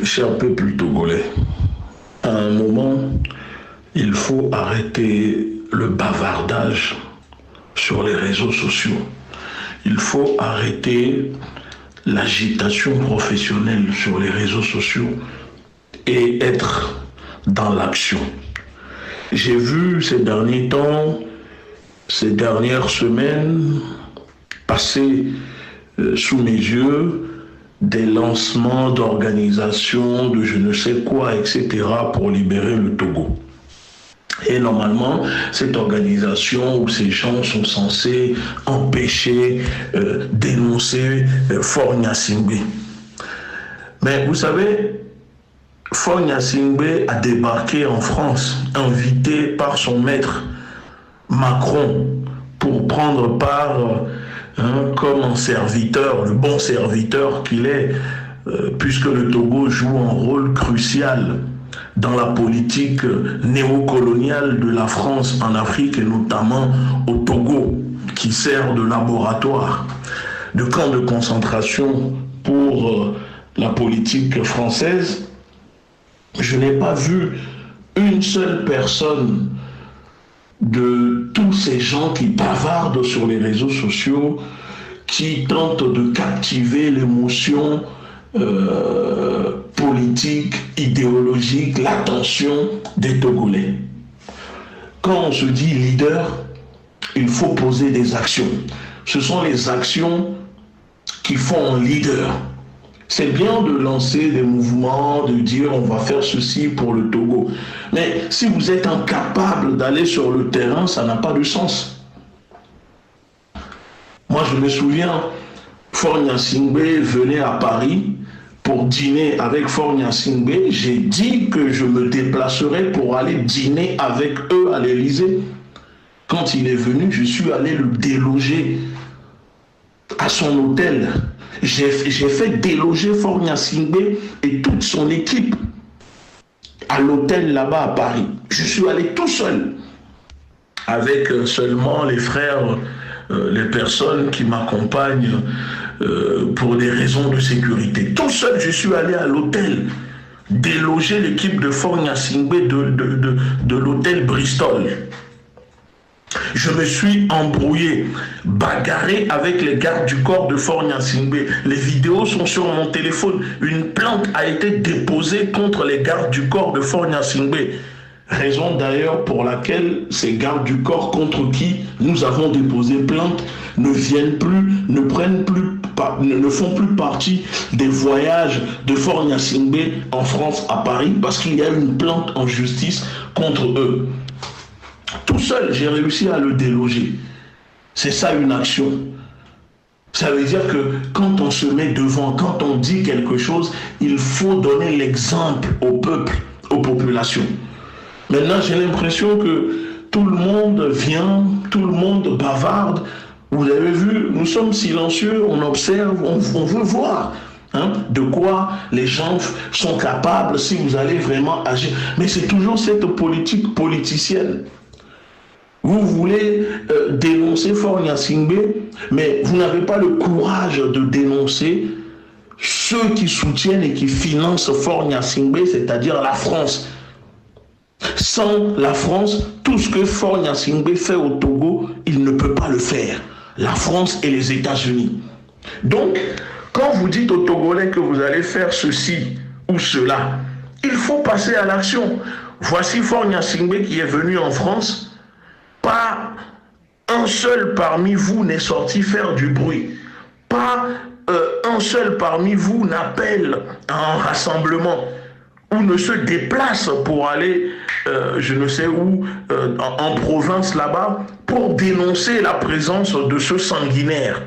Cher peuple togolais, à un moment, il faut arrêter le bavardage sur les réseaux sociaux. Il faut arrêter l'agitation professionnelle sur les réseaux sociaux et être dans l'action. J'ai vu ces derniers temps, ces dernières semaines, passer sous mes yeux des lancements d'organisations, de je ne sais quoi, etc. pour libérer le Togo. Et normalement, cette organisation où ces gens sont censés empêcher, dénoncer Faure Gnassingbé. Mais vous savez, Faure Gnassingbé a débarqué en France, invité par son maître Macron, pour prendre part comme un serviteur, le bon serviteur qu'il est, puisque le Togo joue un rôle crucial dans la politique néocoloniale de la France en Afrique et notamment au Togo, qui sert de laboratoire, de camp de concentration pour la politique française. Je n'ai pas vu une seule personne de tous ces gens qui bavardent sur les réseaux sociaux, qui tentent de captiver l'émotion politique, idéologique, l'attention des Togolais. Quand on se dit leader, il faut poser des actions. Ce sont les actions qui font un leader. C'est bien de lancer des mouvements, de dire on va faire ceci pour le Togo. Mais si vous êtes incapable d'aller sur le terrain, ça n'a pas de sens. Moi, je me souviens, Faure Gnassingbé venait à Paris pour dîner avec Faure Gnassingbé. J'ai dit que je me déplacerais pour aller dîner avec eux à l'Élysée. Quand il est venu, je suis allé le déloger à son hôtel. J'ai fait déloger Faure Gnassingbé et toute son équipe à l'hôtel là-bas à Paris. Je suis allé tout seul, avec seulement les frères, les personnes qui m'accompagnent pour des raisons de sécurité. Tout seul, je suis allé à l'hôtel, déloger l'équipe de Faure Gnassingbé de l'hôtel Bristol. Je me suis embrouillé, bagarré avec les gardes du corps de Faure Gnassingbé. Les vidéos sont sur mon téléphone. Une plainte a été déposée contre les gardes du corps de Faure Gnassingbé. Raison d'ailleurs pour laquelle ces gardes du corps contre qui nous avons déposé plainte ne viennent plus, ne font plus partie des voyages de Faure Gnassingbé en France à Paris parce qu'il y a une plainte en justice contre eux. Tout seul, j'ai réussi à le déloger. C'est ça une action. Ça veut dire que quand on se met devant, quand on dit quelque chose, il faut donner l'exemple au peuple, aux populations. Maintenant, j'ai l'impression que tout le monde vient, tout le monde bavarde. Vous avez vu, nous sommes silencieux, on observe, on veut voir de quoi les gens sont capables si vous allez vraiment agir. Mais c'est toujours cette politique politicienne. Vous voulez dénoncer Faure Gnassingbé, mais vous n'avez pas le courage de dénoncer ceux qui soutiennent et qui financent Faure Gnassingbé, c'est-à-dire la France. Sans la France, tout ce que Faure Gnassingbé fait au Togo, il ne peut pas le faire. La France et les États-Unis. Donc, quand vous dites aux Togolais que vous allez faire ceci ou cela, il faut passer à l'action. Voici Faure Gnassingbé qui est venu en France. Pas un seul parmi vous n'est sorti faire du bruit. Pas un seul parmi vous n'appelle à un rassemblement ou ne se déplace pour aller, je ne sais où, en province là-bas, pour dénoncer la présence de ce sanguinaire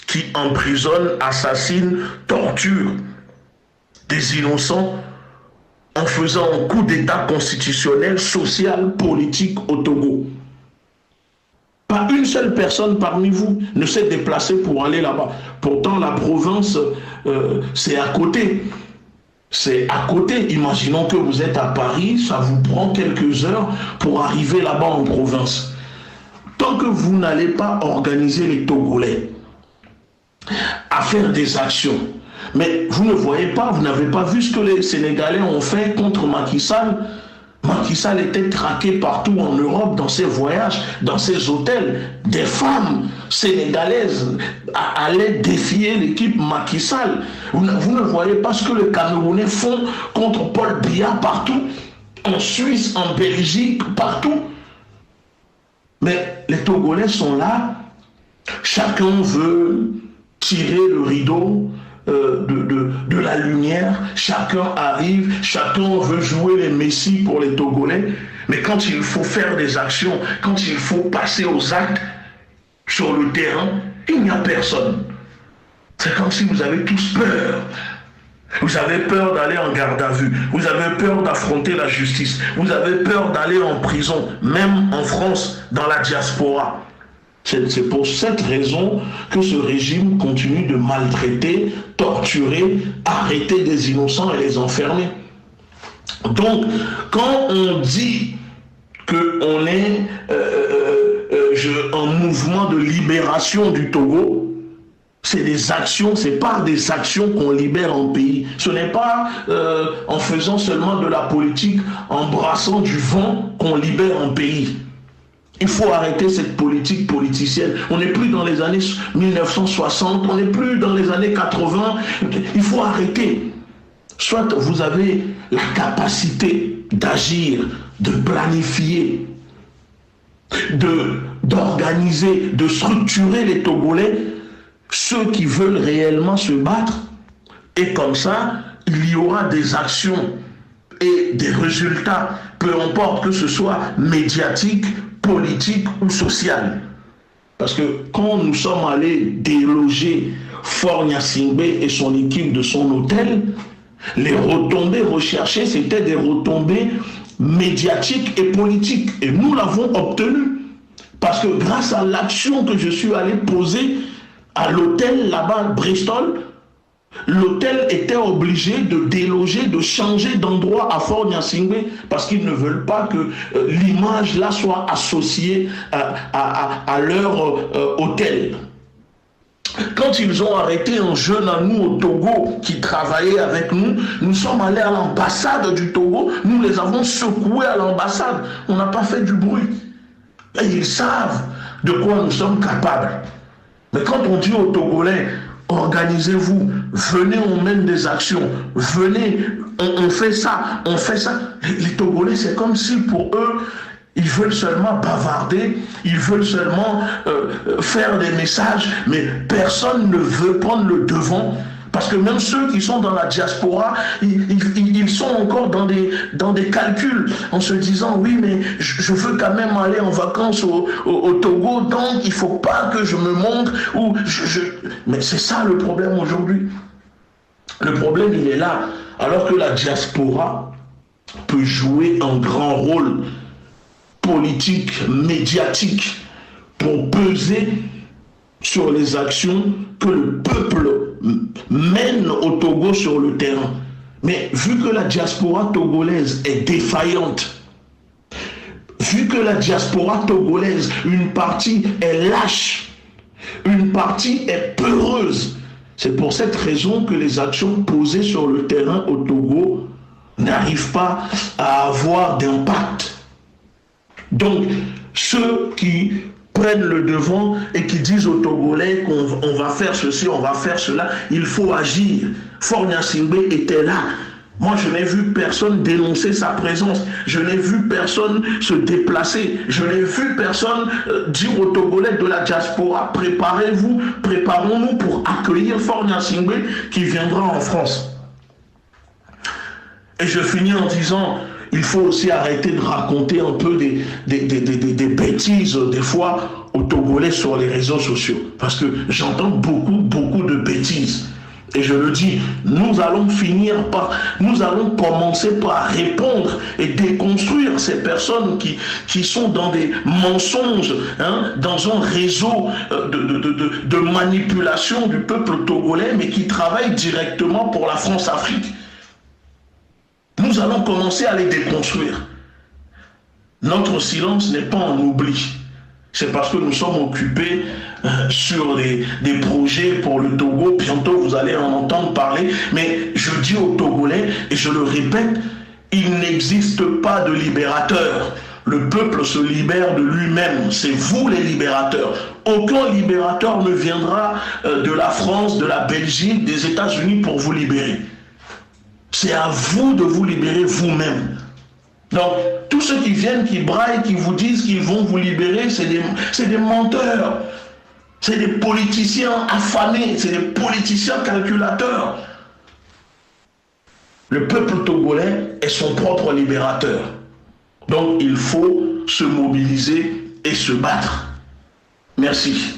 qui emprisonne, assassine, torture des innocents en faisant un coup d'État constitutionnel, social, politique au Togo. Pas une seule personne parmi vous ne s'est déplacée pour aller là-bas. Pourtant, la province, c'est à côté. C'est à côté. Imaginons que vous êtes à Paris, ça vous prend quelques heures pour arriver là-bas en province. Tant que vous n'allez pas organiser les Togolais à faire des actions, Mais vous ne voyez pas, vous n'avez pas vu ce que les Sénégalais ont fait contre Macky Sall. Macky Sall était traqué partout en Europe, dans ses voyages, dans ses hôtels. Des femmes sénégalaises allaient défier l'équipe Macky Sall. Vous ne voyez pas ce que les Camerounais font contre Paul Biya partout, en Suisse, en Belgique, partout. Mais les Togolais sont là, chacun veut tirer le rideau de la lumière, chacun arrive, chacun veut jouer les messies pour les Togolais, mais quand il faut faire des actions, quand il faut passer aux actes sur le terrain, il n'y a personne. C'est comme si vous avez tous peur. Vous avez peur d'aller en garde à vue, vous avez peur d'affronter la justice, vous avez peur d'aller en prison, même en France, dans la diaspora. C'est pour cette raison que ce régime continue de maltraiter, torturer, arrêter des innocents et les enfermer. Donc, quand on dit qu'on est en mouvement de libération du Togo, c'est des actions, c'est par des actions qu'on libère un pays. Ce n'est pas en faisant seulement de la politique, en brassant du vent qu'on libère un pays. Il faut arrêter cette politique politicienne. On n'est plus dans les années 1960, on n'est plus dans les années 80. Il faut arrêter. Soit vous avez la capacité d'agir, de planifier, d'organiser, de structurer les Togolais, ceux qui veulent réellement se battre. Et comme ça, il y aura des actions et des résultats, peu importe que ce soit médiatique, politique ou social. Parce que quand nous sommes allés déloger Faure Gnassingbé et son équipe de son hôtel, les retombées recherchées, c'était des retombées médiatiques et politiques. Et nous l'avons obtenu. Parce que grâce à l'action que je suis allé poser à l'hôtel là-bas à Bristol, l'hôtel était obligé de déloger, de changer d'endroit à Faure Gnassingbé parce qu'ils ne veulent pas que l'image là soit associée à leur hôtel. Quand ils ont arrêté un jeune à nous au Togo qui travaillait avec nous, nous sommes allés à l'ambassade du Togo, nous les avons secoués à l'ambassade, on n'a pas fait du bruit. Et ils savent de quoi nous sommes capables. Mais quand on dit aux Togolais, organisez-vous, venez, on mène des actions, venez, on fait ça, on fait ça. Les Togolais, c'est comme si pour eux, ils veulent seulement bavarder, ils veulent seulement faire des messages, mais personne ne veut prendre le devant. Parce que même ceux qui sont dans la diaspora, ils sont encore dans des calculs, en se disant, oui, mais je veux quand même aller en vacances au Togo, donc il ne faut pas que je me montre. Mais c'est ça le problème aujourd'hui. Le problème, il est là. Alors que la diaspora peut jouer un grand rôle politique, médiatique, pour peser sur les actions que le peuple mène au Togo sur le terrain. Mais vu que la diaspora togolaise est défaillante, vu que la diaspora togolaise, une partie est lâche, une partie est peureuse, c'est pour cette raison que les actions posées sur le terrain au Togo n'arrivent pas à avoir d'impact. Donc, ceux qui prennent le devant et qui disent aux Togolais qu'on va faire ceci, on va faire cela, il faut agir. Faure Gnassingbé était là. Moi, je n'ai vu personne dénoncer sa présence. Je n'ai vu personne se déplacer. Je n'ai vu personne dire aux Togolais de la diaspora, préparez-vous, préparons-nous pour accueillir Faure Gnassingbé qui viendra en France. Et je finis en disant, il faut aussi arrêter de raconter un peu des bêtises, des fois, aux Togolais sur les réseaux sociaux. Parce que j'entends beaucoup de bêtises. Et je le dis, nous allons commencer par répondre et déconstruire ces personnes qui sont dans des mensonges, hein, dans un réseau de manipulation du peuple togolais, mais qui travaillent directement pour la France-Afrique. Nous allons commencer à les déconstruire. Notre silence n'est pas un oubli. C'est parce que nous sommes occupés sur des projets pour le Togo. Bientôt, vous allez en entendre parler. Mais je dis aux Togolais, et je le répète, il n'existe pas de libérateur. Le peuple se libère de lui-même. C'est vous les libérateurs. Aucun libérateur ne viendra de la France, de la Belgique, des États-Unis pour vous libérer. C'est à vous de vous libérer vous-même. Donc, tous ceux qui viennent, qui braillent, qui vous disent qu'ils vont vous libérer, c'est des menteurs. C'est des politiciens affamés, c'est des politiciens calculateurs. Le peuple togolais est son propre libérateur. Donc, il faut se mobiliser et se battre. Merci.